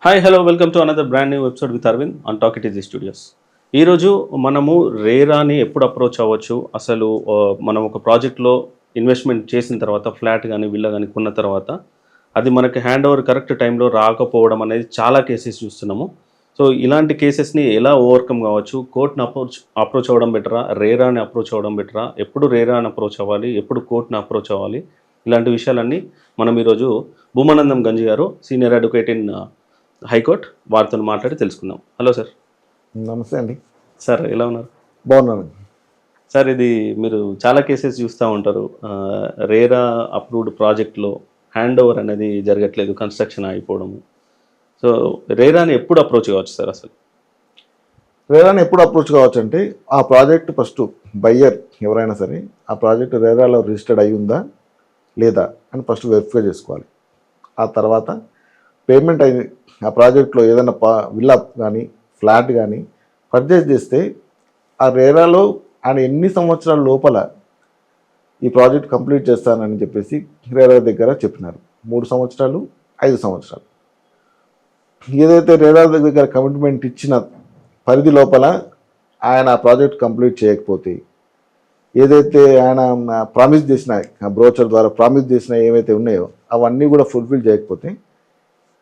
Hi hello welcome to another brand new episode with Aravind on talk it easy studios. ఈరోజు మనము రేరాని ఎప్పుడు approach అవ్వచ్చు, అసలు మనం ఒక ప్రాజెక్ట్లో ఇన్వెస్ట్మెంట్ చేసిన తర్వాత ఫ్లాట్ కానీ విల్లా కానీ కొన్న తర్వాత అది మనకి హ్యాండ్ ఓవర్ కరెక్ట్ టైంలో రాకపోవడం అనేది చాలా కేసెస్ చూస్తున్నాము. సో ఇలాంటి కేసెస్ని ఎలా ఓవర్కమ్ కావచ్చు, కోర్టుని అప్రోచ్ అవ్వడం బెటరా, రేరాని అప్రోచ్ అవ్వడం బెటరా, ఎప్పుడు రేరాని అప్రోచ్ అవ్వాలి, ఎప్పుడు కోర్టుని అప్రోచ్ అవ్వాలి, ఇలాంటి విషయాలన్నీ మనం ఈరోజు భూమానందం గంజి గారు సీనియర్ అడ్వకేట్ ఇన్ హైకోర్ట్ వారితో మాట్లాడి తెలుసుకుందాం. Hello sir. నమస్తే అండి. సార్ ఎలా ఉన్నారు? బాగున్నాను సార్. ఇది మీరు చాలా కేసెస్ చూస్తూ ఉంటారు, రేరా అప్రూవ్డ్ ప్రాజెక్ట్లో హ్యాండ్ ఓవర్ అనేది జరగట్లేదు, కన్స్ట్రక్షన్ అయిపోవడము. సో రేరాని ఎప్పుడు అప్రోచ్ కావచ్చు సార్? అసలు రేరాని ఎప్పుడు అప్రోచ్ కావచ్చు అంటే ఆ ప్రాజెక్ట్ ఫస్ట్ బయ్యర్ ఎవరైనా సరే ఆ ప్రాజెక్ట్ రేరాలో రిజిస్టర్డ్ అయి ఉందా లేదా అని ఫస్ట్ వెరిఫై చేసుకోవాలి. ఆ తర్వాత పేమెంట్ అయింది ఆ ప్రాజెక్ట్లో ఏదైనా విల్లా కానీ ఫ్లాట్ కానీ పర్చేస్ చేస్తే ఆ రేరాలో ఆయన ఎన్ని సంవత్సరాల లోపల ఈ ప్రాజెక్ట్ కంప్లీట్ చేస్తానని చెప్పేసి రేరా దగ్గర చెప్పినారు. 3 సంవత్సరాలు, 5 సంవత్సరాలు. ఏదైతే రేరా దగ్గర కమిట్మెంట్ ఇచ్చిన పరిధి లోపల ఆయన ఆ ప్రాజెక్ట్ కంప్లీట్ చేయకపోతే, ఏదైతే ఆయన ప్రామిస్ చేసిన బ్రోచర్ ద్వారా ప్రామిస్ చేసిన ఏవైతే ఉన్నాయో అవన్నీ కూడా ఫుల్ఫిల్ చేయకపోతే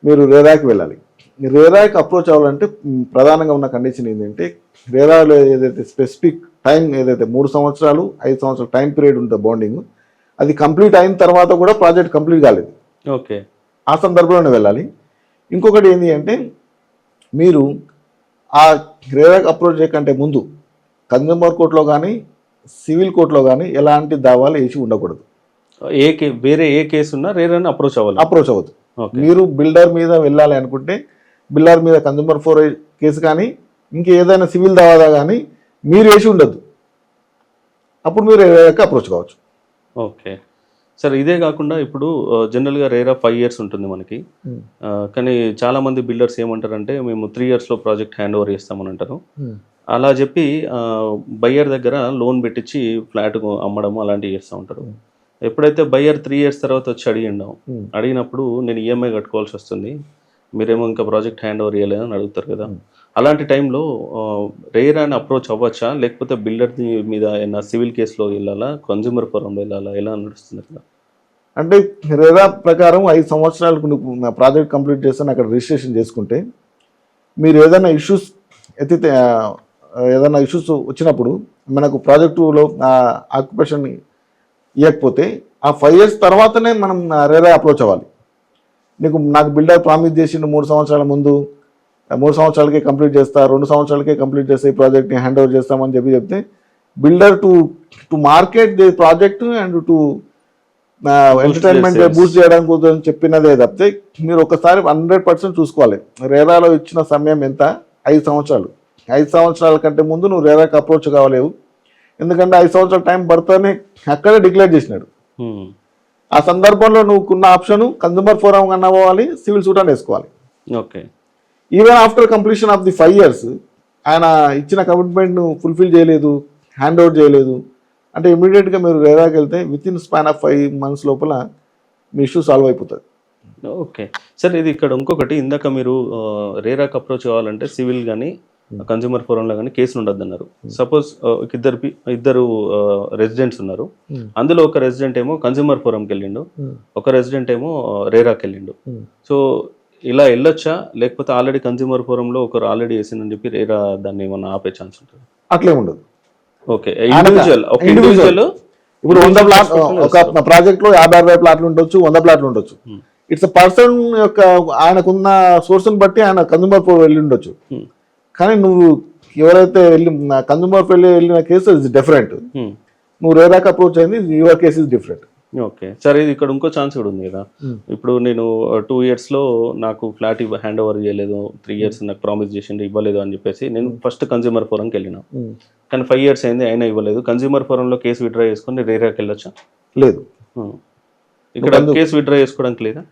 మీరు రేరాకి వెళ్ళాలి. రేరాకి అప్రోచ్ అవ్వాలంటే ప్రధానంగా ఉన్న కండిషన్ ఏంటంటే రేరాలో ఏదైతే స్పెసిఫిక్ టైం ఏదైతే 3 సంవత్సరాలు 5 సంవత్సరాలు టైం పీరియడ్ ఉంటుంది బాండింగ్, అది కంప్లీట్ అయిన తర్వాత కూడా ప్రాజెక్ట్ కంప్లీట్ కాలేదు. ఓకే, ఆ సందర్భంలోనే వెళ్ళాలి. ఇంకొకటి ఏంటి అంటే మీరు ఆ రేరాకి అప్రోచ్ చేయకంటే ముందు కన్జ్యూమర్ కోర్టులో కానీ సివిల్ కోర్టులో కానీ ఎలాంటి దావాలు వేసి ఉండకూడదు. వేరే ఏ కేసు ఉన్నా రేరాని అప్రోచ్ అవ్వదు. మీరు బిల్డర్ మీద వెళ్ళాలి అనుకుంటే బిల్డర్ మీద కన్జ్యూమర్ ఫోర్ కేసు కానీ ఇంకేదైనా సివిల్ దావాదా కానీ మీరు వేసి ఉండద్దు. అప్పుడు మీరు అప్రోచ్ కావచ్చు. Okay sir. ఇదే కాకుండా ఇప్పుడు జనరల్గా రేరా 5 years ఉంటుంది మనకి, కానీ చాలామంది బిల్డర్స్ ఏమంటారంటే మేము 3 yearsలో ప్రాజెక్ట్ హ్యాండ్ ఓవర్ చేస్తామని అంటారు. అలా చెప్పి బయ్యర్ దగ్గర లోన్ పెట్టించి ఫ్లాట్ అమ్మడం అలాంటివి చేస్తూ ఉంటారు. ఎప్పుడైతే బయ్యర్ 3 years తర్వాత వచ్చి అడిగినప్పుడు నేను ఈఎంఐ కట్టుకోవాల్సి వస్తుంది, మీరేమో ఇంకా ప్రాజెక్ట్ హ్యాండ్ ఓవర్ చేయలేదని అడుగుతారు కదా. అలాంటి టైంలో రేరాని అప్రోచ్ అవ్వచ్చా, లేకపోతే బిల్డర్ మీద ఏమైనా సివిల్ కేసులో వెళ్ళాలా, కన్జ్యూమర్ ఫోరంలో వెళ్ళాలా, ఎలా నడుస్తుంది కదా? అంటే రేరా ప్రకారం 5 సంవత్సరాలకు నువ్వు ప్రాజెక్ట్ కంప్లీట్ చేస్తే అక్కడ రిజిస్ట్రేషన్ చేసుకుంటే మీరు ఏదైనా ఇష్యూస్ ఎత్తితే ఏదైనా ఇష్యూస్ వచ్చినప్పుడు మనకు ప్రాజెక్టులో ఆక్యుపేషన్ ఇవ్వకపోతే ఆ 5 years తర్వాతనే మనం రేరా అప్రోచ్ అవ్వాలి. నాకు బిల్డర్ ప్రామిస్ చేసిండు 3 సంవత్సరాల ముందు, 3 సంవత్సరాలకే కంప్లీట్ చేస్తా, 2 సంవత్సరాలకే కంప్లీట్ చేస్తే ఈ ప్రాజెక్ట్ని హ్యాండ్ ఓవర్ చేస్తామని చెప్తే builder to market the project and to entertainment Boost చేయడానికి చెప్పినదే తప్పితే మీరు ఒకసారి 100% చూసుకోవాలి. రేరాలో ఇచ్చిన సమయం ఎంత? 5 సంవత్సరాలు. 5 సంవత్సరాల కంటే ముందు నువ్వు రేరాకి అప్రోచ్ కావలేవు. ఎందుకంటే 5 సంవత్సరాల టైం పడుతూనే అక్కడే డిక్లేర్ చేసినాడు. ఆ సందర్భంలో నువ్వుకున్న ఆప్షన్ కన్జ్యూమర్ ఫోరం కన్నా పోవాలి, సివిల్ సూట్ అని వేసుకోవాలి. Okay. Even after completion of the 5 years ఆయన ఇచ్చిన కమిట్మెంట్ను ఫుల్ఫిల్ చేయలేదు, హ్యాండ్ ఓవర్ చేయలేదు అంటే ఇమీడియట్గా మీరు రేరాకి వెళ్తే with in span of 5 months లోపల మీ ఇష్యూ సాల్వ్ అయిపోతుంది. Okay sir. ఇది ఇక్కడ ఇంకొకటి, ఇందాక మీరు రేరాకి అప్రోచ్ కావాలంటే సివిల్ కానీ కన్జ్యూమర్ ఫోరంలో కానీ కేసులు ఉండద్దు అన్నారు. సపోజ్ ఇద్దరు రెసిడెంట్స్ ఉన్నారు, అందులో ఒక రెసిడెంట్ ఏమో కన్జ్యూమర్ ఫోరంకి వెళ్ళిండు, ఒక రెసిడెంట్ ఏమో రేరాకి వెళ్ళిండు. సో ఇలా వెళ్ళొచ్చా, లేకపోతే ఆల్రెడీ కన్జ్యూమర్ ఫోరంలో ఒకరు ఆల్రెడీ వేసిందని చెప్పి రేరా దాన్ని ఏమన్నా ఆపే ఛాన్స్ ఉంటుంది? అట్లే ఉండదు. ఓకే. ఇండివిజువల్ ఇప్పుడు 100 ప్లాట్ ఒక ప్రాజెక్ట్ లో 50-60 ప్లాట్లు ఉండొచ్చు, 100 ప్లాట్లు ఉండొచ్చు. ఇట్స్ పర్సన్ యొక్క ఆయనకున్న సోర్స్ని బట్టి ఆయన కన్జ్యూమర్ ఫోర్ వెళ్ళి ఉండొచ్చు. కానీ నువ్వు ఎవరైతే కన్జ్యూమర్ వెళ్ళిన కేసు ఇస్ డిఫరెంట్. నువ్వు రేరాకి అప్రోచ్ అయింది, your case is different. Okay సరే. ఇది ఇక్కడ ఇంకో ఛాన్స్ కూడా ఉంది కదా. ఇప్పుడు నేను 2 yearsలో నాకు ఫ్లాట్ హ్యాండ్ ఓవర్ చేయలేదు, 3 years నాకు ప్రామిస్ చేసిండు ఇవ్వలేదు అని చెప్పేసి నేను ఫస్ట్ కన్జ్యూమర్ ఫోరంకి వెళ్ళినా, కానీ 5 years అయింది అయినా ఇవ్వలేదు. కన్జ్యూమర్ ఫోరంలో కేసు విత్డ్రా చేసుకుని రేరాకి వెళ్ళొచ్చా? లేదు. ఇక్కడ కేసు విత్డ్రా చేసుకోవడానికి లేదా?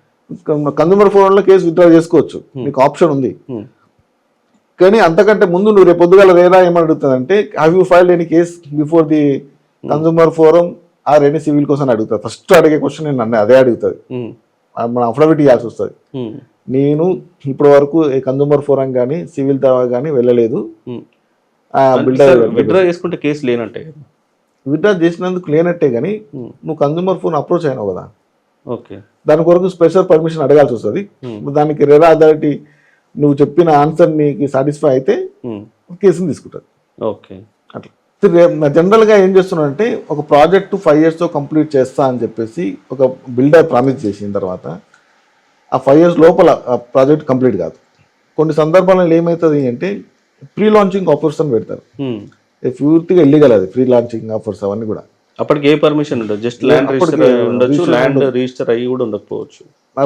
కన్జ్యూమర్ ఫోరంలో కేసు విత్డ్రా చేసుకోవచ్చు, నీకు ఆప్షన్ ఉంది. కానీ అంతకంటే ముందు నువ్వు రేపు పొద్దుగాల రేరా ఏమని అడుగుతుందంటే have you filed any case before the consumer forum or any civil కోసం అడుగుతుంది. ఫస్ట్ అడిగే క్వశ్చన్ నేను అదే అడుగుతుంది. మన అఫిడవిట్ ఇవ్వాల్సి వస్తుంది. నేను ఇప్పటి వరకు కన్జ్యూమర్ ఫోరం కానీ సివిల్ దావా కానీ వెళ్ళలేదు. విత్డ్రా చేసుకుంటే కేసు లేనట్టే. విత్డ్రా చేసినందుకు లేనట్టే కానీ నువ్వు కన్జ్యూమర్ ఫోన్ అప్రోచ్ అయినావు కదా, ఓకే, దాని కొరకు స్పెషల్ పర్మిషన్ అడగాల్సి వస్తుంది. దానికి రెరా అథారిటీ నువ్వు చెప్పిన ఆన్సర్ నీకు సాటిస్ఫై అయితే కేసుని తీసుకుంటుంది. ఓకే, అట్లా జనరల్గా ఏం చేస్తున్నాడంటే ఒక ప్రాజెక్టు 5 yearsతో కంప్లీట్ చేస్తా అని చెప్పేసి ఒక బిల్డర్ ప్రామిస్ చేసిన తర్వాత ఆ 5 years లోపల ఆ ప్రాజెక్ట్ కంప్లీట్ కాదు. కొన్ని సందర్భాలలో ఏమవుతుంది అంటే ప్రీ లాంచింగ్ ఆఫర్స్ అని పెడతారు. పూర్తిగా ఇల్లీగల్ అది ప్రీ లాంచింగ్ ఆఫర్స్ అవన్నీ కూడా. అప్పటికి ఏ పర్మిషన్ ఉండదు, జస్ట్ ల్యాండ్ రిజిస్టర్ ఉండొచ్చు, ల్యాండ్ రిజిస్టర్ అయ్యి కూడా ఉండకపోవచ్చు.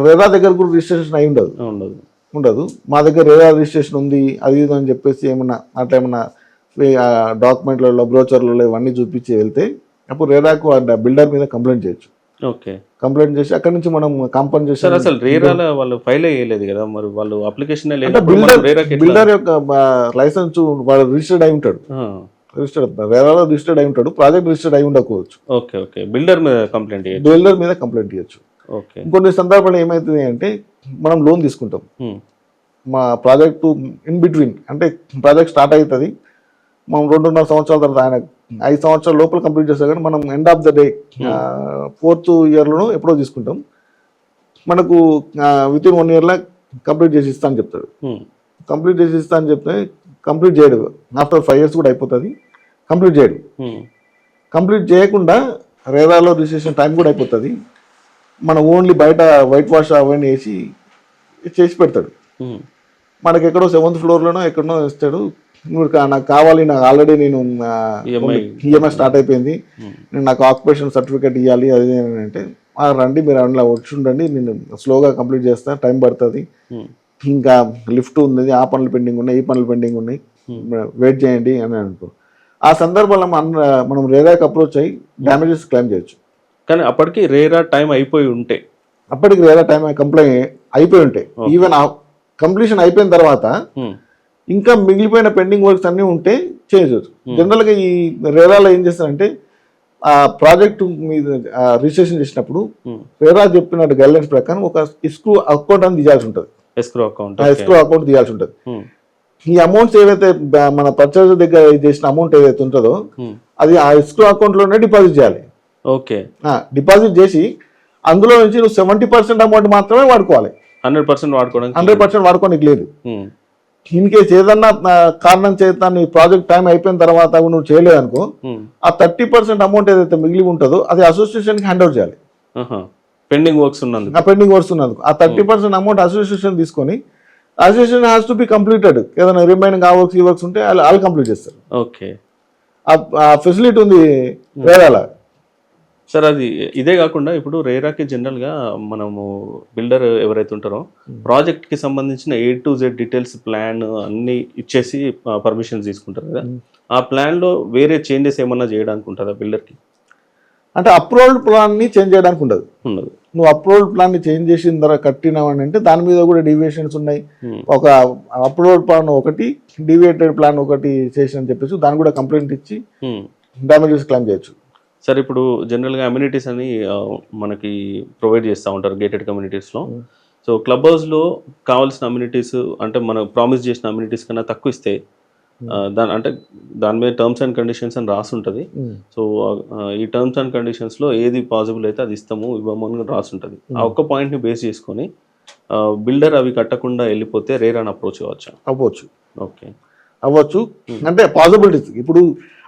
రెరా దగ్గర కూడా రిజిస్ట్రేషన్ అయి ఉండదు. మా దగ్గర రెరా రిజిస్ట్రేషన్ ఉంది అది ఇది అని చెప్పేసి ఏమన్నా అట్లా ఏమన్నా డాక్యుమెంట్లలో బ్రోచర్లలో ఇవన్నీ చూపించి వెళ్తే అప్పుడు రెరాకు బిల్డర్ మీద కంప్లైంట్ చేయొచ్చు. ఓకే, కంప్లైంట్ చేసి అక్కడ నుంచి మనం కాంపన్సేషన్. అసలు రేరాల వాళ్ళు ఫైల్ అయ్యలేదు కదా, మరి వాళ్ళు అప్లికేషన్ బిల్డర్ యొక్క లైసెన్స్ వాడు రిజిస్టర్డ్ అయి ఉంటాడు, రేరాలో రిజిస్టర్డ్ అయి ఉంటాడు, ప్రాజెక్ట్ రిజిస్టర్డ్ అయి ఉండకపోవచ్చు. ఓకే ఓకే, బిల్డర్ మీద కంప్లైంట్ ఇవ్వచ్చు. ఓకే, ఇంకొన్ని సందర్భాలు ఏమవుతుంది అంటే మనం లోన్ తీసుకుంటాం, మా ప్రాజెక్టు ఇన్ బిట్వీన్ అంటే ప్రాజెక్ట్ స్టార్ట్ అవుతుంది, మనం 2.5 సంవత్సరాల తర్వాత ఆయన 5 సంవత్సరాల లోపల కంప్లీట్ చేస్తాం. కానీ మనం end of the day 4th yearలోనూ ఎప్పుడో తీసుకుంటాం, మనకు విత్ ఇన్ 1 year కంప్లీట్ చేసి ఇస్తా అని చెప్తాడు. కంప్లీట్ చేసి ఇస్తా అని చెప్తే కంప్లీట్ చేయడు. ఆఫ్టర్ 5 years కూడా అయిపోతుంది, కంప్లీట్ చేయడు. కంప్లీట్ చేయకుండా రేరాలో రిజిస్ట్రేషన్ టైం కూడా అయిపోతుంది, మనం ఓన్లీ బయట వైట్ వాష్ అవన్నీ వేసి చేసి పెడతాడు. మనకి ఎక్కడో 7th floorలోనో ఎక్కడనో ఇస్తాడు, నాకు కావాలి, నాకు ఆల్రెడీ నేను ఈఎంఐ స్టార్ట్ అయిపోయింది, నేను నాకు ఆక్యుపేషన్ సర్టిఫికేట్ ఇవ్వాలి అది అంటే రండి మీరు అందులో వచ్చి ఉండండి, నేను స్లోగా కంప్లీట్ చేస్తాను, టైం పడుతుంది, ఇంకా లిఫ్ట్ ఉంది, ఆ పనులు పెండింగ్ ఉన్నాయి, ఈ పనులు పెండింగ్ ఉన్నాయి, వెయిట్ చేయండి అని అనుకో. ఆ సందర్భంలో మనం రేరాకి అప్రోచ్ అయ్యి డ్యామేజెస్ క్లెయిమ్ చేయొచ్చు. కానీ అప్పటికి రేరా టైం అయిపోయి ఉంటే కంప్లైంట్ అయిపోయి ఉంటాయి. ఈవెన్ కంప్లీషన్ అయిపోయిన తర్వాత ఇంకా మిగిలిపోయిన పెండింగ్ వర్క్స్ అన్నీ ఉంటే చేయొచ్చు. జనరల్గా ఈ రేరాలో ఏం చేస్తారంటే ఆ ప్రాజెక్టు మీద రిజిస్ట్రేషన్ చేసినప్పుడు రేరా చెప్పిన గైడ్లైన్స్ ప్రకారం ఒక ఎస్క్రూ అకౌంట్ అని తీయాల్సి ఉంటుంది. ఎస్క్రూ అకౌంట్ తీయాల్సి ఉంటుంది. ఈ అమౌంట్స్ ఏవైతే మన పర్చేజ్ దగ్గర చేసిన అమౌంట్ ఏదైతే ఉంటుందో అది ఆ ఎస్క్రూ అకౌంట్ లోనే డిపాజిట్ చేయాలి. ఓకే, డిపాజిట్ చేసి అందులో నుంచి నువ్వు 70% అమౌంట్ మాత్రమే వాడుకోవాలి. 100% వాడుకోనికి లేదు. ఇన్ కేసు ఏదన్నా కారణం చేత నీ ప్రాజెక్ట్ టైం అయిపోయిన తర్వాత నువ్వు చేయలేదు అనుకో, ఆ 30% అమౌంట్ ఏదైతే మిగిలి ఉంటుందో అది అసోసియేషన్ కి హ్యాండ్ ఓవర్ చేయాలి. పెండింగ్ వర్క్స్ ఉన్నందుకు ఆ 30% అమౌంట్ అసోసియేషన్ తీసుకొని association has to be completed. ఏదైనా రిమైనింగ్ ఆ వర్క్స్ ఈ వర్క్స్ ఉంటే వాళ్ళు కంప్లీట్ చేస్తారు. ఓకే, ఆ ఫెసిలిటీ ఉంది రేరాల. సార్ అది ఇదే కాకుండా ఇప్పుడు రేరాకి జనరల్గా మనము బిల్డర్ ఎవరైతే ఉంటారో ప్రాజెక్ట్కి సంబంధించిన A to Z details plan అన్నీ ఇచ్చేసి పర్మిషన్స్ తీసుకుంటారు కదా, ఆ ప్లాన్లో వేరే చేంజెస్ ఏమన్నా చేయడానికి ఉంటుందా బిల్డర్కి? అంటే అప్రూవల్డ్ ప్లాన్ని చేంజ్ చేయడానికి ఉండదు. నువ్వు అప్రూవల్డ్ ప్లాన్ని చేంజ్ చేసిన తర్వాత కట్టినావని అంటే దాని మీద కూడా డీవియేషన్స్ ఉన్నాయి. ఒక అప్రూవల్డ్ ప్లాన్ ఒకటి, డీవియేటెడ్ ప్లాన్ ఒకటి చేసి అని చెప్పేసి దాన్ని కూడా కంప్లైంట్ ఇచ్చి డ్యామేజెస్ క్లెయిమ్ చేయొచ్చు. సార్ ఇప్పుడు జనరల్గా అమ్యూనిటీస్ అని మనకి ప్రొవైడ్ చేస్తూ ఉంటారు గేటెడ్ కమ్యూనిటీస్లో. సో క్లబ్ హౌస్లో కావాల్సిన అమ్యూనిటీస్ అంటే మనం ప్రామిస్ చేసిన అమ్యూనిటీస్ కన్నా తక్కువ ఇస్తే దాని మీద టర్మ్స్ అండ్ కండిషన్స్ అని రాసి ఉంటుంది. సో ఈ టర్మ్స్ అండ్ కండిషన్స్లో ఏది పాసిబుల్ అయితే అది ఇస్తాము ఇవ్వము అని రాసి ఉంటుంది. ఆ ఒక్క పాయింట్ని బేస్ చేసుకొని బిల్డర్ అవి కట్టకుండా వెళ్ళిపోతే రేరాని అప్రోచ్ అవ్వచ్చు. ఓకే, అవ్వచ్చు. అంటే పాసిబిలిటీస్ ఇప్పుడు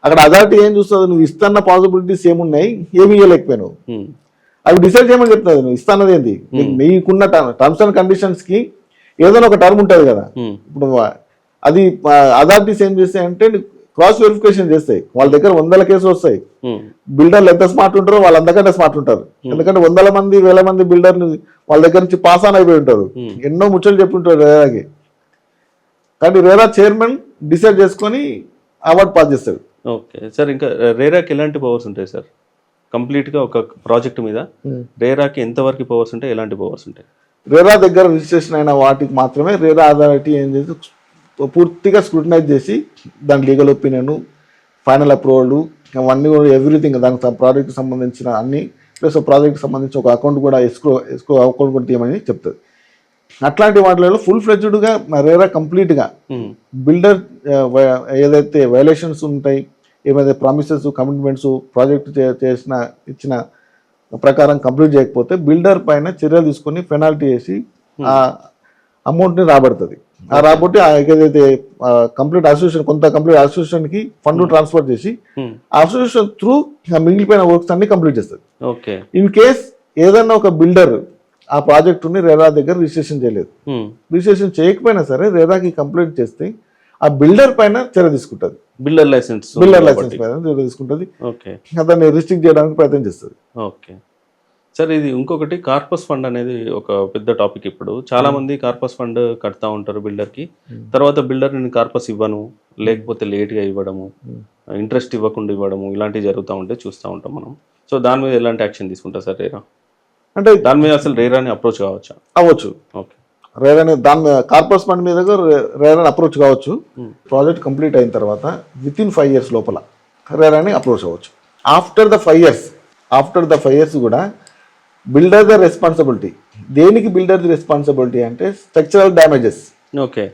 అక్కడ అథారిటీ ఏం చూస్తుంది, నువ్వు ఇస్తున్న పాసిబిలిటీస్ ఏమున్నాయి, ఏమి ఇవ్వలేకపోయినావు అవి డిసైడ్ చేయమని చెప్తుంది. నువ్వు ఇస్తున్నది ఏంటి, నీకున్న టర్మ్స్ అండ్ కండిషన్స్ కి ఏదైనా ఒక టర్మ్ ఉంటుంది కదా. ఇప్పుడు అది అథారిటీస్ ఏం చేస్తాయంటే క్రాస్ వెరిఫికేషన్ చేస్తాయి. వాళ్ళ దగ్గర 100 కేసులు వస్తాయి. బిల్డర్లు ఎంత స్మార్ట్ ఉంటారో వాళ్ళు అంతకంటే స్మార్ట్ ఉంటారు. ఎందుకంటే 100 మంది 1000 మంది బిల్డర్ వాళ్ళ దగ్గర నుంచి పాస్ ఆన్ అయిపోయి ఉంటారు, ఎన్నో ముచ్చలు చెప్పి ఉంటారు రేరాకి. కానీ రేరా చైర్మన్ డిసైడ్ చేసుకొని అవార్డు పాస్ చేస్తాడు. ఓకే సార్, ఇంకా రేరాకి ఎలాంటి పవర్స్ ఉంటాయి సార్? కంప్లీట్గా ఒక ప్రాజెక్ట్ మీద రేరాకి ఎంతవరకు పవర్స్ ఉంటాయి, ఎలాంటి పవర్స్ ఉంటాయి? రేరా దగ్గర రిజిస్ట్రేషన్ అయిన వాటికి మాత్రమే రేరా అథారిటీ ఏం చేసి పూర్తిగా స్క్రూటినైజ్ చేసి దాని లీగల్ ఒపీనియన్, ఫైనల్ అప్రూవల్ అవన్నీ కూడా ఎవ్రీథింగ్ దానికి ప్రాజెక్ట్కి సంబంధించిన అన్ని ప్లస్ ప్రాజెక్ట్కి సంబంధించిన ఒక అకౌంట్ కూడా ఎస్క్రో అకౌంట్ కూడా తీయమని చెప్తుంది. అట్లాంటి వాటిలో ఫుల్ ఫ్లెడ్జ్డ్గా రేరా కంప్లీట్గా బిల్డర్ ఏదైతే వైలేషన్స్ ఉంటాయి, ఏమైతే ప్రామిసెస్ కమిట్మెంట్స్ ప్రాజెక్ట్ ఇచ్చిన ప్రకారం కంప్లీట్ చేయకపోతే బిల్డర్ పైన చర్యలు తీసుకొని పెనాల్టీ వేసి ఆ అమౌంట్ని రాబడుతుంది. ఆ రాబట్టి ఏదైతే కంప్లీట్ అసోసియేషన్ కంప్లీట్ అసోసియేషన్కి ఫండ్ ట్రాన్స్ఫర్ చేసి అసోసియేషన్ త్రూ మిగిలిపోయిన వర్క్స్ అన్ని కంప్లీట్ చేస్తుంది. ఇన్ కేస్ ఏదన్నా ఒక బిల్డర్ ఆ ప్రాజెక్టుని రేరా దగ్గర రిజిస్ట్రేషన్ చేయలేదు, రిజిస్ట్రేషన్ చేయకపోయినా సరే రేరాకి కంప్లీట్ చేస్తే ఆ బిల్డర్ పైన చర్య తీసుకుంటుంది. బిల్డర్ లైసెన్స్ పైన చర్య తీసుకుంటుంది, దాన్ని రిస్ట్రిక్ట్ చేయడానికి ప్రయత్నం చేస్తుంది. ఓకే సార్, ఇది ఇంకొకటి కార్పస్ ఫండ్ అనేది ఒక పెద్ద టాపిక్. ఇప్పుడు చాలా మంది కార్పస్ ఫండ్ కడతా ఉంటారు బిల్డర్కి, తర్వాత బిల్డర్ నేను కార్పస్ ఇవ్వను, లేకపోతే లేట్గా ఇవ్వడము, ఇంట్రెస్ట్ ఇవ్వకుండా ఇవ్వడము, ఇలాంటివి జరుగుతూ ఉంటే చూస్తూ ఉంటాం మనం. సో దాని మీద ఎలాంటి యాక్షన్ తీసుకుంటారు సార్ రేరా? అంటే దాని మీద అసలు రేరాని అప్రోచ్ కావచ్చా? అవ్వచ్చు. ఓకే, రేరాని దాని మీద కార్పస్ ఫండ్ మీద రేరాని అప్రోచ్ కావచ్చు. ప్రాజెక్ట్ కంప్లీట్ అయిన తర్వాత విత్ ఇన్ 5 years లోపల రేరాని అప్రోచ్ అవ్వచ్చు. ఆఫ్టర్ ద 5 years కూడా బిల్డర్ ద రెస్పాన్సిబిలిటీ. దేనికి బిల్డర్ ది రెస్పాన్సిబిలిటీ అంటే structural damages. Okay,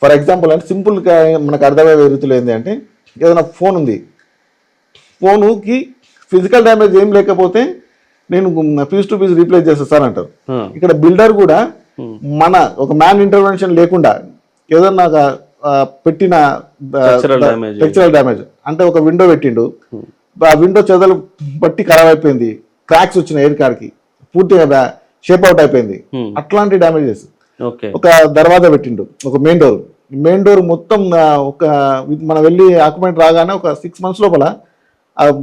for example అంటే సింపుల్గా మనకు అర్థమయ్యే రీతిలో ఏంటి అంటే, ఏదైనా ఫోన్ ఉంది, ఫోనుకి ఫిజికల్ డ్యామేజ్ ఏం లేకపోతే నేను పీస్ టు పీస్ రీప్లేస్ చేస్తాను సార్ అంటారు. ఇక్కడ బిల్డర్ కూడా మన ఒక మ్యాన్ ఇంటర్వెన్షన్ లేకుండా ఏదన్నా పెట్టిన స్ట్రక్చరల్ డ్యామేజ్ అంటే ఒక విండో పెట్టిండు, ఆ విండో చెదలు బట్టి ఖరాబ్ అయిపోయింది, క్రాక్స్ వచ్చిన ఎయిర్ కార్డ్కి పూర్తిగా షేప్ అవుట్ అయిపోయింది, అట్లాంటి డ్యామేజెస్. ఒక దర్వాజా పెట్టిండు, ఒక మెయిన్ డోర్ మొత్తం మనం వెళ్ళి ఆక్యుపెంట్ రాగానే ఒక 6 months లోపల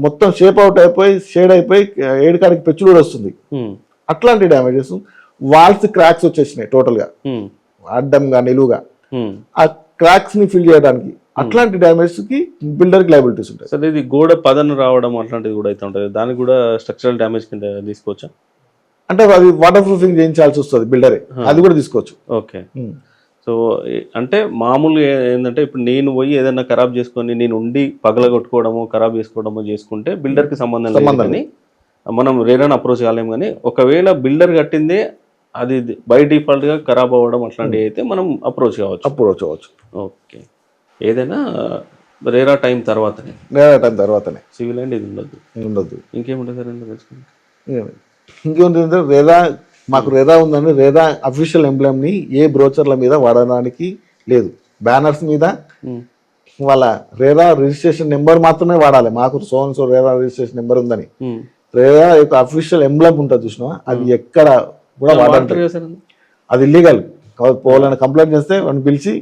మొత్తం షేప్ అవుట్ అయిపోయి షేడ్ అయిపోయి ఎయిర్ కార్డ్కి పెచ్చులు వస్తుంది. అట్లాంటి డ్యామేజెస్. వాల్స్ క్రాక్స్ వచ్చేసినాయి టోటల్గా, అడ్డంగా నిలువుగా, ఆ క్రాక్స్ ని ఫిల్ చేయడానికి. అట్లాంటి డ్యామేజ్ కి బిల్డర్ కి లయబిలిటీస్ ఉంటాయి. సార్ ఇది గోడ పదను రావడం అట్లాంటిది కూడా అయితే ఉంటుంది, దానికి కూడా స్ట్రక్చరల్ డ్యామేజ్ కింద తీసుకోవచ్చా? అంటే అది వాటర్ ప్రూఫింగ్ చేయించాల్సి వస్తుంది బిల్డరే, అది కూడా తీసుకోవచ్చు. ఓకే, సో అంటే మామూలుగా ఏంటంటే ఇప్పుడు నేను పోయి ఏదైనా ఖరాబ్ చేసుకొని నేను ఉండి పగలగొట్టుకోవడము ఖరాబ్ చేసుకోవడము చేసుకుంటే బిల్డర్కి సంబంధం లేదు, కానీ మనం రేరాని అప్రోచ్ కాలేము. కానీ ఒకవేళ బిల్డర్ కట్టిందే అది బై డిఫాల్ట్గా ఖరాబ్ అవ్వడం అట్లాంటివి అయితే మనం అప్రోచ్ కావచ్చు. ఓకే, ఏదైనా రేరా టైం తర్వాతనే సివిల్ అండ్ ఇది ఉండదు. ఇంకేముంటుంది సార్ ఎందుకు తెలుసుకుంటే? ఇంకేముంటుంది, మాకు రేరా ఉందని రేరా అఫీషియల్ ఎంబ్లెమ్ని ఏ బ్రోచర్ల మీద వాడడానికి లేదు. బ్యానర్స్ మీద వాళ్ళ రేరా రిజిస్ట్రేషన్ నెంబర్ మాత్రమే వాడాలి. మాకు సో రేరా రిజిస్ట్రేషన్ నెంబర్ ఉందని రేరా యొక్క అఫీషియల్ ఎంబ్లెమ్ ఉంటుంది చూసినా, అది ఎక్కడ కూడా వాడాలి, అది ఇల్లీగల్. పోవాలని కంప్లైంట్ చేస్తే వాడిని పిలిచి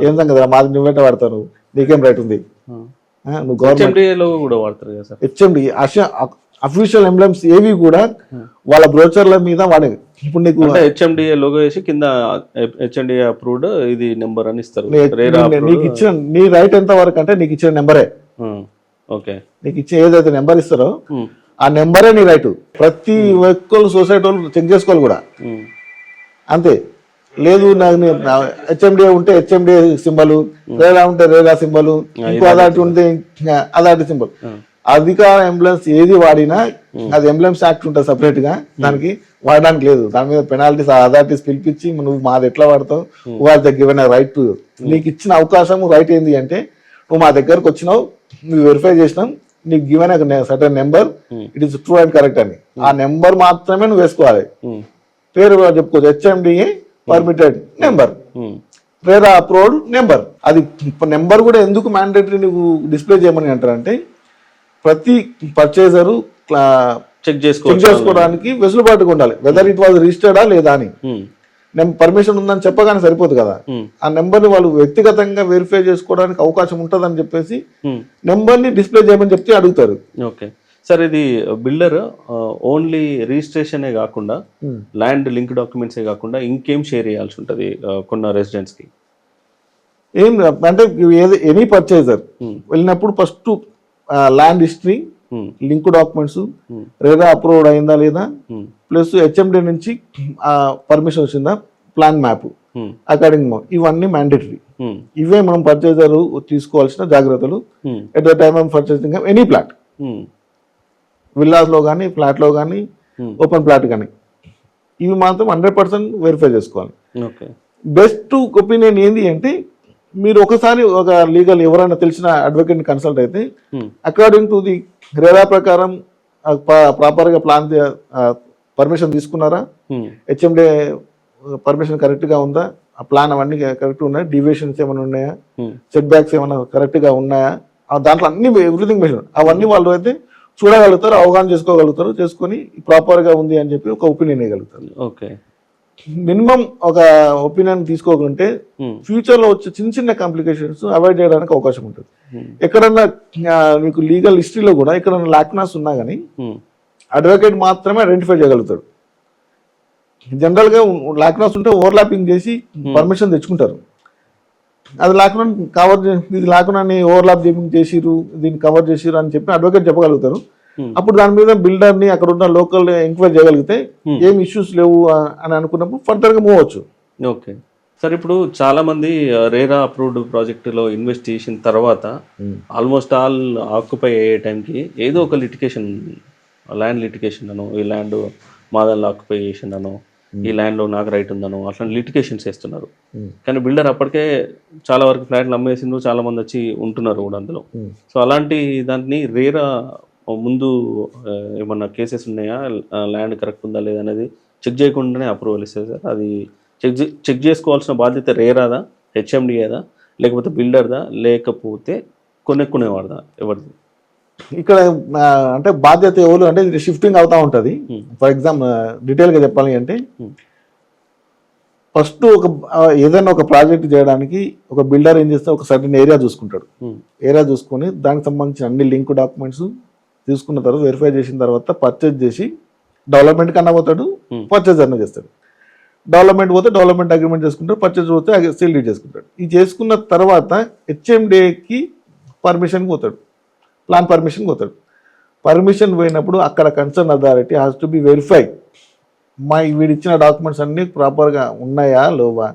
ఏం సంగతి మాది నువ్వేట వాడతాను, నీకేం రైట్ ఉంది, నువ్వు గవర్నమెంట్ హెచ్ఎండి అఫీషియల్ ఎంబ్లెమ్స్ ఏవి కూడా వాళ్ళ బ్రోచర్ల మీద వాడేది. ఇప్పుడు నీకు హెచ్ఎండిఏ లోగో వేసి కింద హెచ్ఎండిఏ అప్రూవ్డ్ ఇది నెంబర్ అని ఇస్తారు. నీకు ఇచ్చిన నీ రైట్ ఎంత వరకు అంటే నీకు ఇచ్చిన నెంబరే. ఓకే, నీకు ఇచ్చే ఏదైతే నెంబర్ ఇస్తారో ఆ నెంబరే నీ రైట్. ప్రతి ఒక్కరు సొసైటీ వాళ్ళు చెక్ చేసుకోవాలి కూడా, అంతే. లేదు నాకు హెచ్ఎండిఏ ఉంటే హెచ్ఎండిఏ సింబల్, రేరా ఉంటే రేరా సింబల్, ఇంకో అథారిటీ ఉంటే అథారిటీ సింబల్. అధికార ఎంబ్లెన్స్ ఏది వాడినా అది ఎంబ్లెమ్స్ యాక్ట్ ఉంటుంది సపరేట్ గా, దానికి వాడడానికి లేదు. దాని మీద పెనాల్టీస్ అథారిటీస్ పిలిపించి నువ్వు మాది ఎట్లా వాడతావు, వాళ్ళ గివెన్ రైట్. నీకు ఇచ్చిన అవకాశం రైట్ ఏంది అంటే, నువ్వు మా దగ్గరకు వచ్చినావు, నువ్వు వెరిఫై చేసినాం, నీకు given certain number, it is true and correct అని, ఆ నెంబర్ మాత్రమే నువ్వు వేసుకోవాలి. పేరు చెప్పుకోవచ్చు, HMDA permitted number, RERA approved number. అది నెంబర్ కూడా ఎందుకు మ్యాండేటరీ నువ్వు డిస్ప్లే చేయమని అంటారంటే, ప్రతి పర్చేజరు చెక్ చేసుకోవడానికి వెసులుబాటుగా ఉండాలి, వెదర్ ఇట్ వాజ్ రిజిస్టర్డా లేదా అని. పర్మిషన్ ఉందని చెప్పగానే సరిపోదు కదా, ఆ నెంబర్ని వాళ్ళు వ్యక్తిగతంగా వెరిఫై చేసుకోవడానికి అవకాశం ఉంటుందని చెప్పేసి నెంబర్ని డిస్ప్లే చేయమని చెప్తే అడుగుతారు. ఓకే సార్, ఇది బిల్డర్ ఓన్లీ రిజిస్ట్రేషనే కాకుండా ల్యాండ్ లింక్ డాక్యుమెంట్సే కాకుండా ఇంకేం షేర్ చేయాల్సి ఉంటుంది కొన్న రెసిడెంట్స్కి? ఏం అంటే ఎనీ పర్చేజర్ వెళ్ళినప్పుడు first land history, link documents, RERA approved అయిందా లేదా, ప్లస్ హెచ్ఎండి నుంచి పర్మిషన్ వచ్చిందా, ప్లాన్ మ్యాప్, అకార్డింగ్ ఇవన్నీ మ్యాండేటరీ. ఇవే మనం పర్చేజర్ తీసుకోవాల్సిన జాగ్రత్తలు at the time of purchasing any plot, villas లో కానీ ఫ్లాట్ లో కానీ ఓపెన్ ప్లాట్ కానీ. ఇవి మాత్రం 100% వెరిఫై చేసుకోవాలి. ఓకే. బెస్ట్ ఒపీనియన్ ఏంటి అంటే మీరు ఒకసారి ఒక లీగల్ ఎవరైనా తెలిసిన అడ్వకేట్ని కన్సల్ట్ అయితే అకార్డింగ్ టు ది రేరా ప్రకారం ప్రాపర్గా ప్లాన్ పర్మిషన్ తీసుకున్నారా, హెచ్ఎండే పర్మిషన్ కరెక్ట్గా ఉందా, ఆ ప్లాన్ అవన్నీ కరెక్ట్గా ఉన్నాయా, డీవియేషన్స్ ఏమైనా ఉన్నాయా, సెట్ బ్యాక్స్ ఏమైనా కరెక్ట్గా ఉన్నాయా, దాంట్లో అన్ని ఎవ్రీథింగ్ మెషిన్ అవన్నీ వాళ్ళు అయితే చూడగలుగుతారు, అవగాహన చేసుకోగలుగుతారు, చేసుకొని ప్రాపర్గా ఉంది అని చెప్పి ఒక ఒపీనియన్ ఇవ్వగలుగుతారు. ఓకే. మినిమం ఒక ఒపీనియన్ తీసుకోకుంటే ఫ్యూచర్ లో వచ్చే చిన్న చిన్న కాంప్లికేషన్స్ అవాయిడ్ చేయడానికి అవకాశం ఉంటుంది. ఎక్కడన్నా మీకు లీగల్ హిస్టరీలో కూడా ఎక్కడన్నా లాక్నాస్ ఉన్నా కానీ అడ్వకేట్ మాత్రమే ఐడెంటిఫై చేయగలుగుతాడు. జనరల్ గా లాక్నాస్ ఉంటే ఓవర్లాపింగ్ చేసి పర్మిషన్ తెచ్చుకుంటారు. అది లాక్నా కవర్ ఇది లాక్నాన్ని ఓవర్లాప్ చేసిరు, దీన్ని కవర్ చేసిరు అని చెప్పి అడ్వకేట్ చెప్పగలుగుతారు. అప్పుడు దాని మీద బిల్డర్ ని అక్కడ ఉన్న లోకల్ ఎంక్వైరీ చేయగలిగితే ఏం ఇష్యూస్ లేవు అని అనుకున్నప్పుడు ఫర్దర్ గా మూవ్ అవచ్చు. ఓకే సార్, ఇప్పుడు చాలా మంది రేరా అప్రూవ్డ్ ప్రాజెక్టులో ఇన్వెస్ట్ చేసిన తర్వాత ఆల్మోస్ట్ ఆల్ ఆక్యుపై అయ్యే టైంకి ఏదో ఒక లిటికేషన్, ల్యాండ్ లిటికేషన్ అనో, ఈ ల్యాండ్ మాదల్లో ఆక్యుపై చేసిందనో, ఈ ల్యాండ్లో నాకు రైట్ ఉందనో, అట్లాంటి లిటికేషన్స్ చేస్తున్నారు. కానీ బిల్డర్ అప్పటికే చాలా వరకు ఫ్లాట్లు అమ్మేసిండ్రు, చాలా మంది వచ్చి ఉంటున్నారు కూడా అందులో. సో అలాంటి దాన్ని రేరా ముందు ఏమన్నా కేసెస్ ఉన్నాయా, ల్యాండ్ కరెక్ట్ ఉందా లేదా అనేది చెక్ చేయకుండానే అప్రూవల్ ఇస్తుంది సార్. అది చెక్ చేసుకోవాల్సిన బాధ్యత రేరాదా, హెచ్ఎండిఏదా, లేకపోతే బిల్డర్దా, లేకపోతే కొనుక్కునేవాడిదా, ఎవరిది? ఇక్కడ అంటే బాధ్యత ఎవరు అంటే ఇది షిఫ్టింగ్ అవుతా ఉంటుంది. ఫర్ ఎగ్జాంపుల్ డీటెయిల్గా చెప్పాలి అంటే ఫస్ట్ ఏదైనా ఒక ప్రాజెక్ట్ చేయడానికి ఒక బిల్డర్ ఏం చేస్తే ఒక సర్టన్ ఏరియా చూసుకుంటాడు. ఏరియా చూసుకొని దానికి సంబంధించిన అన్ని లింక్ డాక్యుమెంట్స్ తీసుకున్న తర్వాత వెరిఫై చేసిన తర్వాత పర్చేజ్ చేసి డెవలప్మెంట్ కన్నా పోతాడు, పర్చేజ్ అన్న చేస్తాడు. డెవలప్మెంట్ పోతే డెవలప్మెంట్ అగ్రిమెంట్ చేసుకుంటాడు, పర్చేజ్ పోతే సేల్ డీడ్ చేసుకుంటాడు. ఇది చేసుకున్న తర్వాత హెచ్ఎండిఏకి పర్మిషన్ పోతాడు, ప్లాన్ పర్మిషన్ పోతాడు. పర్మిషన్ పోయినప్పుడు అక్కడ concern authority has to be verify వీడు ఇచ్చిన డాక్యుమెంట్స్ అన్నీ ప్రాపర్గా ఉన్నాయా లేవా,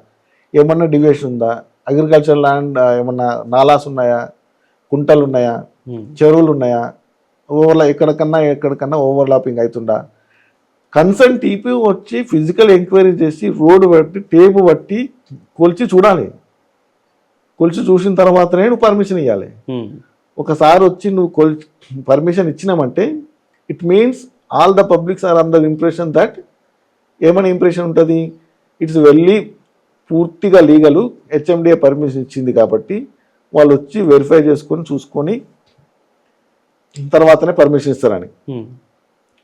ఏమన్నా డివియేషన్ ఉందా, అగ్రికల్చర్ ల్యాండ్ ఏమన్నా నాలాస్ ఉన్నాయా, కుంటలు ఉన్నాయా, చెరువులు ఉన్నాయా, ఎక్కడికన్నా ఓవర్లాపింగ్ అవుతుందా. కన్సర్న్ టీపీ వచ్చి ఫిజికల్ ఎంక్వైరీ చేసి రోడ్డు బట్టి టేపు బట్టి కొలిచి చూడాలి. కొలిచి చూసిన తర్వాతనే నువ్వు పర్మిషన్ ఇవ్వాలి. ఒకసారి వచ్చి నువ్వు పర్మిషన్ ఇచ్చినామంటే it means all the publics are under impression that ఏమైనా ఇంప్రెషన్ ఉంటుంది, ఇట్స్ వెళ్ళి పూర్తిగా లీగలు, హెచ్ఎండిఏ పర్మిషన్ ఇచ్చింది కాబట్టి వాళ్ళు వచ్చి వెరిఫై చేసుకొని చూసుకొని తర్వాతనే పర్మిషన్ ఇస్తారని.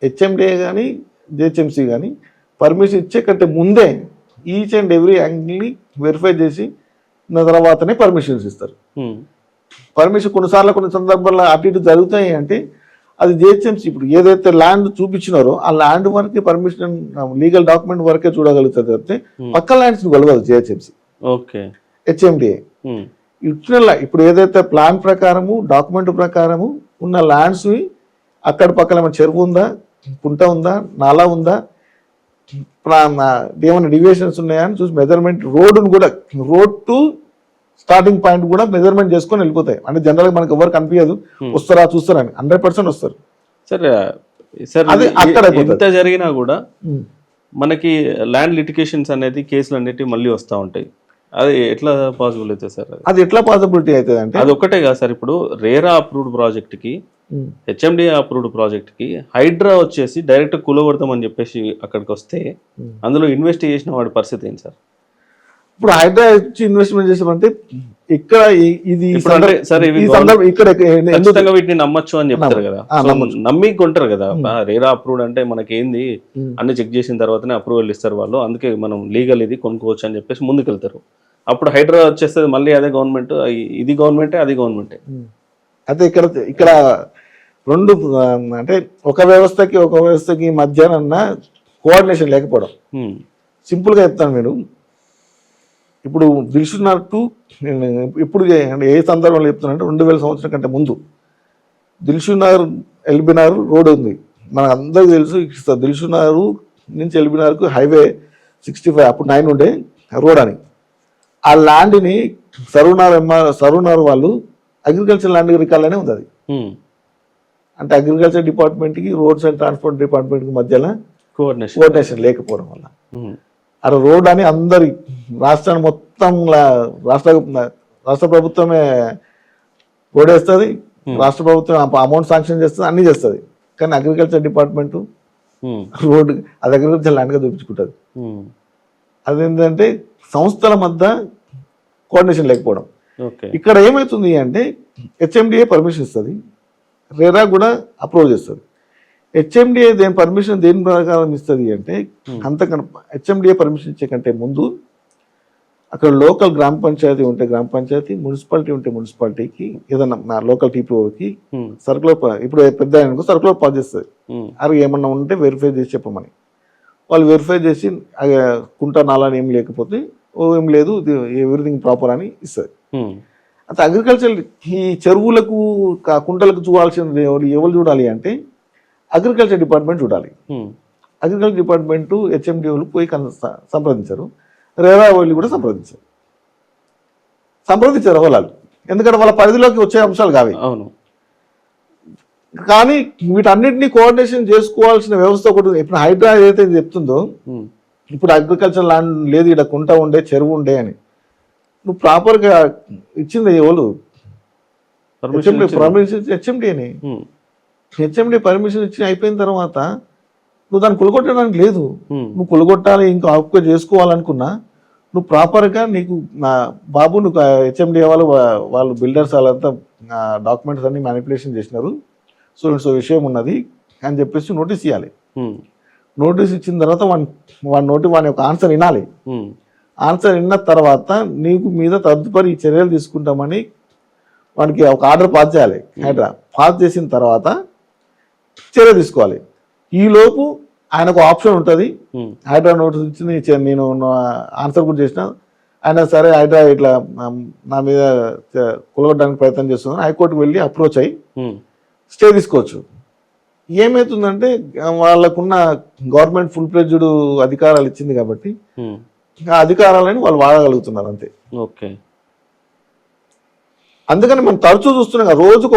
హెచ్ఎండిఏ కానీ జిహెచ్ఎంసీ కానీ పర్మిషన్ ఇచ్చే కంటే ముందే ఈచ్ అండ్ ఎవ్రీ యాంగిల్ని వెరిఫై చేసి తర్వాతనే పర్మిషన్స్ ఇస్తారు. పర్మిషన్ కొన్ని సందర్భాల్లో అటు ఇటు జరుగుతాయి అంటే అది జిహెచ్ఎంసీ ఇప్పుడు ఏదైతే ల్యాండ్ చూపించినారో ఆ ల్యాండ్ వరకే పర్మిషన్ లీగల్ డాక్యుమెంట్ వరకే చూడగలుగుతుంది తప్పితే పక్క ల్యాండ్స్ కలవదు జిహెచ్ఎంసీ. ఓకే. హెచ్ఎండిఏ ఇచ్చిన ఇప్పుడు ఏదైతే ప్లాన్ ప్రకారము డాక్యుమెంట్ ప్రకారము ఉన్న ల్యాండ్స్ అక్కడ పక్కన ఏమైనా చెరువు ఉందా, కుంట ఉందా, నాలా ఉందా, ఏమైనా డివియేషన్స్ ఉన్నాయా అని చూసి మెజర్మెంట్ రోడ్డును కూడా రోడ్ టు స్టార్టింగ్ పాయింట్ కూడా మెజర్మెంట్ చేసుకొని వెళ్ళిపోతాయి. అంటే జనరల్గా మనకి ఎవరు కనిపించదు, వస్తారా చూస్తారని 100% వస్తారు. సరే సార్, అది అక్కడ ఎంత జరిగినా కూడా మనకి ల్యాండ్ లిటికేషన్స్ అనేది కేసులు అనేవి మళ్ళీ వస్తూ ఉంటాయి. అది ఎట్లా పాసిబుల్ అవుతుంది సార్? అది ఎట్లా పాసిబిలిటీ అవుతుంది అంటే అది ఒక్కటే కాదు సార్. ఇప్పుడు రేరా అప్రూవ్డ్ ప్రాజెక్ట్కి, హెచ్ఎండిఏ అప్రూవ్డ్ ప్రాజెక్ట్కి హైడ్రా వచ్చేసి డైరెక్ట్ కూలగొడతామని చెప్పేసి అక్కడికి వస్తే అందులో ఇన్వెస్ట్ చేసిన వాడి పరిస్థితి ఏంటి సార్? ఇప్పుడు హైడ్రా వచ్చి ఇన్వెస్ట్మెంట్ చేసామంటే ఇక్కడ ఇది ఖచ్చితంగా వీటిని నమ్మచ్చు అని చెప్తారు కదా, నమ్మి కొంటారు కదా. రేరా అప్రూవ్డ్ అంటే మనకేంది అన్ని చెక్ చేసిన తర్వాతనే అప్రూవల్ ఇస్తారు వాళ్ళు, అందుకే మనం లీగల్ ఇది కొనుక్కోవచ్చు అని చెప్పేసి ముందుకెళ్తారు. అప్పుడు హైడ్రా వచ్చేస్తుంది మళ్ళీ అదే గవర్నమెంట్, ఇది గవర్నమెంటే అది గవర్నమెంటే. అయితే ఇక్కడ రెండు అంటే ఒక వ్యవస్థకి మధ్యాహ్న కోఆర్డినేషన్ లేకపోవడం. సింపుల్గా చెప్తాను నేను, ఇప్పుడు దిల్సుఖ్నగర్ టు ఇప్పుడు ఏ సందర్భంలో చెప్తున్నానంటే 2000 సంవత్సరం కంటే ముందు దిల్సుఖ్నగర్ ఎల్బీనగర్ రోడ్ ఉంది, మనకు అందరికీ తెలుసు. దిల్సుఖ్నగర్ నుంచి ఎల్బీనగర్కు హైవే 65 అప్పుడు 9 ఉండే రోడ్ అని. ఆ ల్యాండ్ని సరూనార్ వాళ్ళు అగ్రికల్చర్ ల్యాండ్ రికార్డులోనే ఉంది. అది అంటే అగ్రికల్చర్ డిపార్ట్మెంట్కి రోడ్స్ అండ్ ట్రాన్స్పోర్ట్ డిపార్ట్మెంట్కి మధ్యలో కోఆర్డినేషన్ లేకపోవడం వల్ల అక్కడ రోడ్ అని అందరి రాష్ట్రాన్ని మొత్తం రాష్ట్ర ప్రభుత్వమే రోడ్ వేస్తుంది, రాష్ట్ర ప్రభుత్వం అమౌంట్ శాంక్షన్ చేస్తుంది, అన్నీ చేస్తుంది. కానీ అగ్రికల్చర్ డిపార్ట్మెంటు రోడ్ అది అగ్రికల్చర్ ల్యాండ్గా చూపించుకుంటుంది. అదేంటంటే సంస్థల మధ్య కోఆర్డినేషన్ లేకపోవడం. ఇక్కడ ఏమవుతుంది అంటే హెచ్ఎండిఏ పర్మిషన్ ఇస్తుంది, రేరా కూడా అప్రూవ్ చేస్తుంది. హెచ్ఎండిఏ పర్మిషన్ దేని ప్రకారం ఇస్తుంది అంటే అంతకన్నా హెచ్ఎండిఏ పర్మిషన్ ఇచ్చే కంటే ముందు అక్కడ లోకల్ గ్రామ పంచాయతీ ఉంటే గ్రామ పంచాయతీ, మున్సిపాలిటీ ఉంటే మున్సిపాలిటీకి, ఏదన్నా నా లోకల్ టీపీఓకి సర్కులర్ ఇప్పుడు పెద్ద ఆయనకు సర్కులర్ పాస్ చేస్తుంది. అది ఏమన్నా ఉంటే వెరిఫై చేసి చెప్పమని. వాళ్ళు వెరిఫై చేసి కుంట నాలని ఏం లేకపోతే ఏం లేదు ఎవ్రీథింగ్ ప్రాపర్ అని ఇస్తుంది. అయితే అగ్రికల్చర్ ఈ చెరువులకు కుంటలకు చూడాల్సిన ఎవరు చూడాలి అంటే అగ్రికల్చర్ డిపార్ట్మెంట్ చూడాలి. అగ్రికల్చర్ డిపార్ట్మెంట్ హెచ్ఎండిఓలు పోయి సంప్రదించారు, రేరా వాళ్ళు కూడా సంప్రదించారు వాళ్ళు, ఎందుకంటే వాళ్ళ పరిధిలోకి వచ్చే అంశాలు కావి. అవును. కానీ వీటన్నిటిని కోఆర్డినేషన్ చేసుకోవాల్సిన వ్యవస్థ ఒకటి. ఇప్పుడు హైడ్రా ఏదైతే చెప్తుందో ఇప్పుడు అగ్రికల్చర్ ల్యాండ్ లేదు, ఇక్కడ కుంట ఉండే చెరువు ఉండే అని నువ్వు ప్రాపర్గా ఇచ్చింది ఎవరు? పర్మిషన్ హెచ్ఎండిఏని. హెచ్ఎండి పర్మిషన్ ఇచ్చి అయిపోయిన తర్వాత నువ్వు దాన్ని కొలగొట్టడానికి లేదు. నువ్వు కొలగొట్టాలి ఇంకా ఆపుగా చేసుకోవాలనుకున్నా నువ్వు ప్రాపర్గా నీకు బాబు నువ్వు హెచ్ఎండిఏ వాళ్ళు బిల్డర్స్ వాళ్ళంతా డాక్యుమెంట్స్ అన్ని మ్యానిపులేషన్ చేసినారు, సో విషయం ఉన్నది అని చెప్పేసి నోటీస్ ఇవ్వాలి. నోటీస్ ఇచ్చిన తర్వాత వాని యొక్క ఆన్సర్ వినాలి. ఆన్సర్ విన్న తర్వాత నీకు మీద తదుపరి చర్యలు తీసుకుంటామని వానికి ఒక ఆర్డర్ పాస్ చేయాలి. హైడ్రా పాస్ చేసిన తర్వాత చర్య తీసుకోవాలి. ఈలోపు ఆయనకు ఆప్షన్ ఉంటుంది. హైడ్రా నోటీస్ ఇచ్చి నేను ఆన్సర్ కూడా చేసిన ఆయన సరే హైడ్రా ఇట్లా నా మీద కొలగొట్టడానికి ప్రయత్నం చేస్తున్నాను, హైకోర్టుకు వెళ్ళి అప్రోచ్ అయ్యి స్టే తీసుకోవచ్చు. ఏమవుతుందంటే వాళ్ళకున్న గవర్నమెంట్ ఫుల్ ఫ్లెడ్జ్డ్ అధికారాలు ఇచ్చింది కాబట్టి ఆ అధికారాలని వాళ్ళు వాడగలుగుతున్నారు అంతే. ఓకే. అందుకని మనం తరచూ చూస్తున్నాం కదా, రోజుకు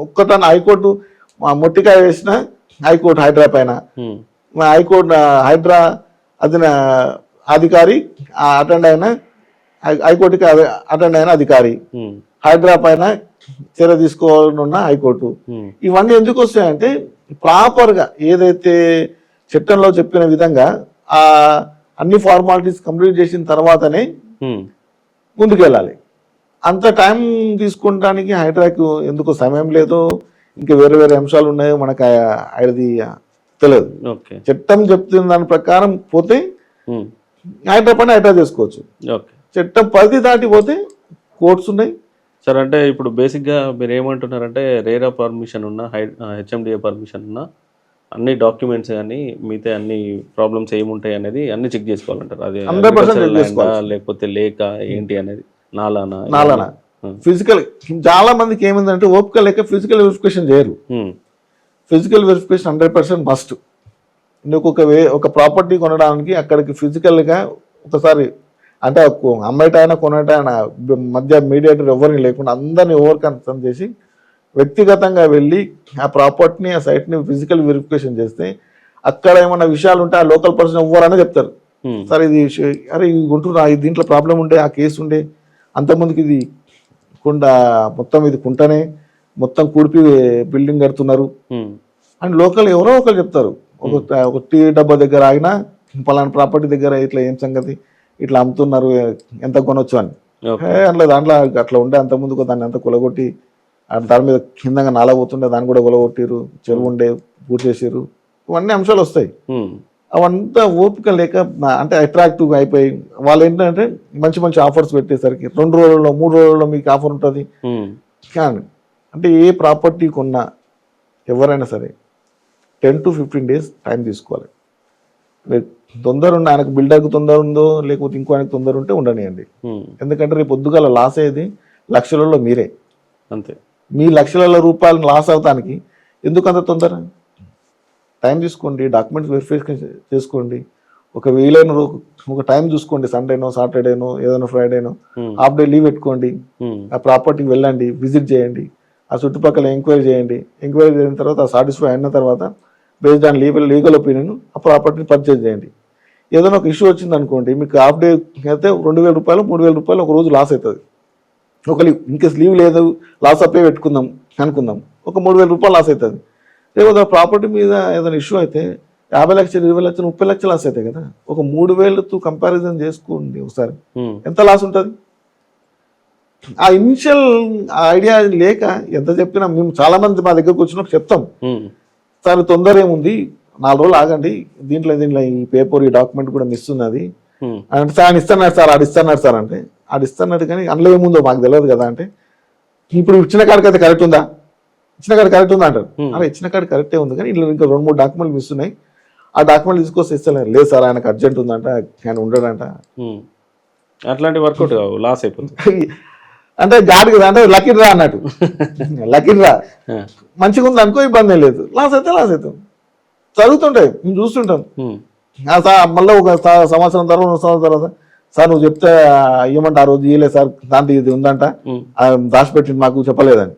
ఒక్కటన్న హైకోర్టు మొట్టికాయ వేసిన హైకోర్టు హైడ్రా పైన, హైకోర్టు హైడ్రా అధికారి అటెండ్ అయిన హైకోర్టుకి అటెండ్ అయిన అధికారి, హైడ్రా పైన చర్య తీసుకోవాలనున్న హైకోర్టు. ఇవన్నీ ఎందుకు వస్తాయంటే ప్రాపర్గా ఏదైతే చట్టంలో చెప్పిన విధంగా ఆ అన్ని ఫార్మాలిటీస్ కంప్లీట్ చేసిన తర్వాతనే ముందుకెళ్ళాలి. అంత టైం తీసుకుంటానికి హైడ్రాకు ఎందుకు సమయం లేదో ఇంకా వేరే వేరే అంశాలు ఉన్నాయో మనకు అది తెలియదు. చట్టం చెప్తున్న దాని ప్రకారం పోతే హైడ్రా పని హైడ్రా చేసుకోవచ్చు. చట్టం పరిధి దాటి పోతే కోర్ట్స్ ఉన్నాయి. సార్ అంటే ఇప్పుడు బేసిక్గా మీరు ఏమంటున్నారంటే రేరా పర్మిషన్ ఉన్న హెచ్ఎండిఏ పర్మిషన్ ఉన్న అన్ని డాక్యుమెంట్స్ కానీ మిగతా అన్ని ప్రాబ్లమ్స్ ఏముంటాయి అనేది అన్ని చెక్ చేసుకోవాలంటారు. అది 100% లేకపోతే లేక ఏంటి అనేది నాలానా ఫిజికల్. చాలా మందికి ఏమైందంటే ఓపిక లేక ఫిజికల్ వెరిఫికేషన్ చేయరు. Physical verification 100% must. నువ్వు ఒక ప్రాపర్టీ కొనడానికి అక్కడికి ఫిజికల్గా ఒకసారి అంటే అమ్మేటైనా కొనేటైనా మధ్య మీడియేటర్ ఎవరిని లేకుండా అందరినీ ఓవర్ కన్సర్న్ చేసి వ్యక్తిగతంగా వెళ్ళి ఆ ప్రాపర్టీని ఆ సైట్ని ఫిజికల్ వెరిఫికేషన్ చేస్తే అక్కడ ఏమైనా విషయాలు ఉంటే ఆ లోకల్ పర్సన్ ఎవరనే చెప్తారు, సార్ ఇది అరే ఇది గుంటూరు దీంట్లో ప్రాబ్లం ఉండే ఆ కేసు ఉండే అంతకుముందుకి ఇది కుండ మొత్తం ఇది కుంటనే మొత్తం కూడిపి బిల్డింగ్ కడుతున్నారు అండ్ లోకల్ ఎవరో ఒకరు చెప్తారు. ఒక టీ డబ్బా దగ్గర ఆగినా పలానా ప్రాపర్టీ దగ్గర ఇట్లా ఏం సంగతి ఇట్లా అమ్ముతున్నారు ఎంత కొనొచ్చు అని. అట్లా దాంట్లో అట్లా ఉండే అంతకుముందుకు దాన్ని అంతా కొలగొట్టి దాని మీద కిందంగా నాలబోతుండే దాన్ని కూడా కొలగొట్టిరు, చెరువు ఉండే పూర్తి చేసారు, ఇవన్నీ అంశాలు వస్తాయి. అవంతా ఓపిక లేక అంటే అట్రాక్టివ్గా అయిపోయి వాళ్ళు ఏంటంటే మంచి మంచి ఆఫర్స్ పెట్టేసరికి 2 రోజుల్లో 3 రోజుల్లో మీకు ఆఫర్ ఉంటుంది. కానీ అంటే ఏ ప్రాపర్టీ కొన్నా ఎవరైనా సరే 10 to 15 days టైం తీసుకోవాలి. తొందర ఉన్న ఆయనకు బిల్డర్కి తొందర ఉందో లేకపోతే ఇంకో ఆయనకు తొందర ఉంటే ఉండనియండి. ఎందుకంటే రేపు పొద్దుగాల లాస్ అయ్యేది లక్షలలో మీరే. అంతే. మీ లక్షల రూపాయలు లాస్ అవటానికి ఎందుకు అంత తొందర? టైం తీసుకోండి, డాక్యుమెంట్స్ వెరిఫికేషన్ చేసుకోండి, ఒక వీలైన ఒక టైం చూసుకోండి, సండేనో సాటర్డేనో ఏదైనా ఫ్రైడేనో హాఫ్ డే లీవ్ పెట్టుకోండి, ఆ ప్రాపర్టీకి వెళ్ళండి, విజిట్ చేయండి, ఆ చుట్టుపక్కల ఎంక్వైరీ చేయండి. ఎంక్వైరీ చేసిన తర్వాత సాటిస్ఫై అయిన తర్వాత బేస్డ్ ఆన్ లీగల్ ఒపీనియన్ ఆ ప్రాపర్టీని పర్చేజ్ చేయండి. ఏదైనా ఒక ఇష్యూ వచ్చింది అనుకోండి, మీకు హాఫ్ డే అయితే 2,000 రూపాయలు 3,000 రూపాయలు ఒక రోజు లాస్ అవుతుంది. ఒక లీవ్ ఇన్కేస్ లీవ్ లేదు, లాస్ అప్పే పెట్టుకుందాం అనుకుందాం, ఒక 3,000 రూపాయలు లాస్ అవుతుంది. లేకపోతే ప్రాపర్టీ మీద ఏదైనా ఇష్యూ అయితే 50 లక్షలు 20 లక్షలు 30 లక్షలు లాస్ అవుతాయి కదా. ఒక 3,000తో కంపారిజన్ చేసుకోండి ఒకసారి, ఎంత లాస్ ఉంటుంది. ఆ ఇనిషియల్ ఐడియా లేక ఎంత చెప్పినా, మేము చాలా మంది మా దగ్గరకు వచ్చినప్పుడు చెప్తాం, సార్ తొందర ఏముంది 4 రోజులు ఆగండి, దీంట్లో ఈ పేపర్ ఈ డాక్యుమెంట్ కూడా మిస్ ఉన్నది అంటే, సార్ ఆయన ఇస్తున్నాడు సార్ ఆడిస్తున్నాడు సార్ అంటే, ఆడిస్తున్నాడు కానీ అందులో ఏముందో మాకు తెలియదు కదా అంటే, ఇప్పుడు ఇచ్చిన కాడికి అయితే కరెక్ట్ ఉందా, ఇచ్చిన కాడ కరెక్ట్ ఉందా అంటారు. అలా ఇచ్చిన కాడ కరెక్టే ఉంది కానీ ఇంట్లో ఇంకా 2-3 డాక్యుమెంట్లు మిస్ ఉన్నాయి, ఆ డాక్యుమెంట్ తీసుకొస్తే ఇస్తలేదు. లేదు సార్ ఆయనకు అర్జెంట్ ఉందంట, ఆయన ఉండడంట. అట్లాంటి వర్కౌట్ లాస్ అయిపోతుంది. అంటే గాడి కదా అంటే లక్కీ డ్రా అన్నట్టు. లక్కీ డ్రా మంచిగా ఉంది అనుకో, ఇబ్బంది ఏం లేదు. లాస్ అయితే లాస్ అవుతాం, చదువుతుంటాయి మేము చూస్తుంటాం. మళ్ళీ ఒక సంవత్సరం తర్వాత 2 సంవత్సరం తర్వాత, సార్ నువ్వు చెప్తే ఇవ్వమంటే ఆ రోజు ఇవ్వలేదు సార్, దాంట్లో ఇది ఉందంట దాచిపెట్టింది మాకు చెప్పలేదని.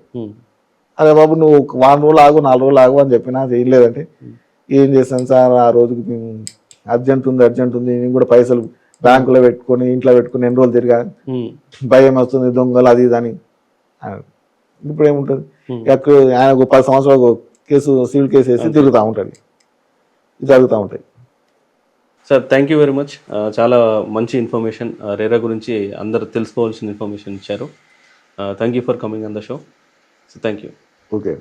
అరే బాబు నువ్వు 1 రోజులు ఆగు 4 రోజులు ఆగు అని చెప్పినా చేయలేదంటే, ఏం చేస్తాను సార్ ఆ రోజుకి మేము అర్జెంట్ ఉంది నేను కూడా పైసలు బ్యాంకులో పెట్టుకొని ఇంట్లో పెట్టుకుని ఎన్ని రోజులు తిరిగా, భయం వస్తుంది దొంగలు అది ఇది అని. ఇప్పుడు ఏముంటుంది, ఎక్కడ ఆయన ఒక 10 సంవత్సరాలు కేసు సివిల్ కేసు వేసి తిరుగుతూ ఉంటాడు, జరుగుతూ ఉంటాయి. Sir thank you very much. చాలా మంచి ఇన్ఫర్మేషన్ రేరా గురించి అందరూ తెలుసుకోవాల్సిన ఇన్ఫర్మేషన్ ఇచ్చారు. Thank you for coming on the show. So thank you. Okay.